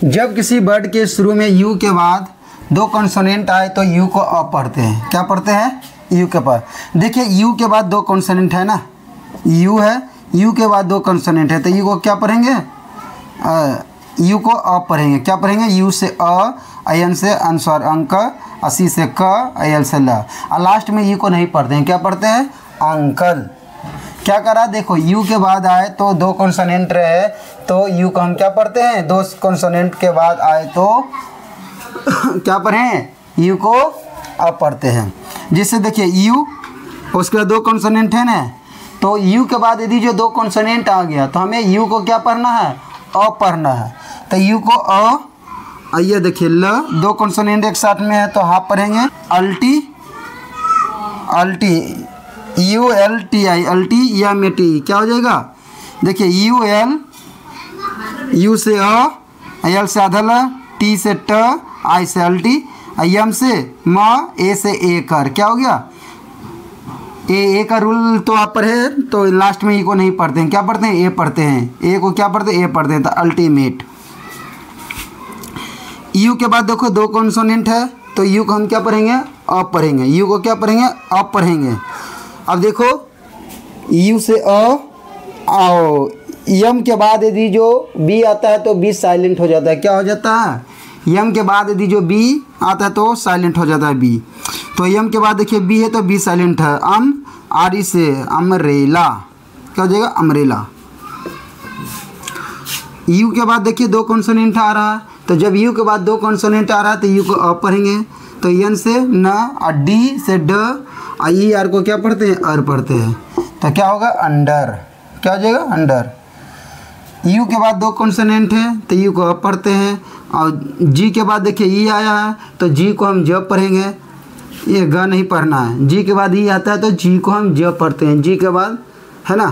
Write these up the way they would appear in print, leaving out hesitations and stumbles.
जब किसी वर्ड के शुरू में यू के बाद दो कॉन्सोनेंट आए तो यू को अ पढ़ते हैं। क्या पढ़ते हैं? यू के बाद। देखिए यू के बाद दो कॉन्सोनेंट है ना, यू है, यू के बाद दो कॉन्सोनेंट है तो यू को क्या पढ़ेंगे? यू को अ पढ़ेंगे। क्या पढ़ेंगे? यू से अ, अयन से अनुस्वार अंक, असी से क, अयल से ल, और लास्ट में यू को नहीं पढ़ते हैं। क्या पढ़ते हैं? अंकल। क्या करा? देखो यू के बाद आए तो दो कॉन्सोनेंट रहे तो यू को हम क्या पढ़ते हैं? दो कॉन्सोनेंट के बाद आए तो क्या पढ़ें? यू को अब पढ़ते हैं। जिससे देखिए यू, उसके बाद दो कॉन्सोनेंट है ना, तो यू के बाद यदि जो दो कॉन्सोनेंट आ गया तो हमें यू को क्या पढ़ना है? अ पढ़ना है। तो यू को अ, आइए देखिए ल, दो कॉन्सोनेंट एक साथ में है तो हाफ पढ़ेंगे अल्टी, अल्टी, यू एल टी आई, अल्टी या में टी, क्या हो जाएगा? देखिए यू एल, यू से अ, एल से आधा ल, टी से ट, आई से अल्टी, यम से म, ए से ए कर, क्या हो गया? ए का रूल तो आप पढ़े तो लास्ट में ई को नहीं पढ़ते हैं। क्या पढ़ते हैं? ए पढ़ते हैं। ए को क्या पढ़ते हैं? ए पढ़ते हैं। तो अल्टीमेट। यू के बाद देखो दो कॉन्सोनेंट है तो यू को हम क्या पढ़ेंगे? अ पढ़ेंगे। यू को क्या पढ़ेंगे? अ पढ़ेंगे। अब देखो यू से अ, आओ, यम के बाद यदि जो बी आता है तो बी साइलेंट हो जाता है। क्या हो जाता है? यम के बाद यदि जो बी आता है तो साइलेंट हो जाता है बी। तो यम के बाद देखिए बी है तो बी साइलेंट है। आर ई से अमरेला, क्या हो जाएगा? अमरेला। यू के बाद देखिए दो कॉन्सोनेंट आ रहा है तो जब यू के बाद दो कॉन्सोनेंट आ रहा है तो यू को अ पढ़ेंगे। तो एन से न, और डी से ड, और ई आर को क्या पढ़ते हैं? अर पढ़ते हैं। तो क्या होगा? अंडर। क्या हो जाएगा? अंडर। यू के बाद दो कॉन्सोनेंट है तो यू को अ पढ़ते हैं। और जी के बाद देखिए ई आया है तो जी को हम ज पढ़ेंगे। ये ग नहीं पढ़ना है। जी के बाद ई आता है तो जी को हम ज पढ़ते हैं। जी के बाद है ना,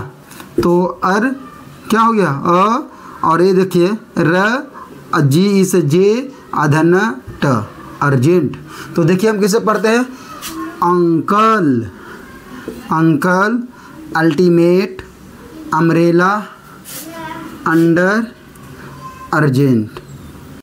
तो अर क्या हो गया? अ, और ये देखिए र, जी ई से जे, अधन ट, अर्जेंट। तो देखिए हम किसे पढ़ते हैं? Uncle, uncle, ultimate, umbrella, under, urgent.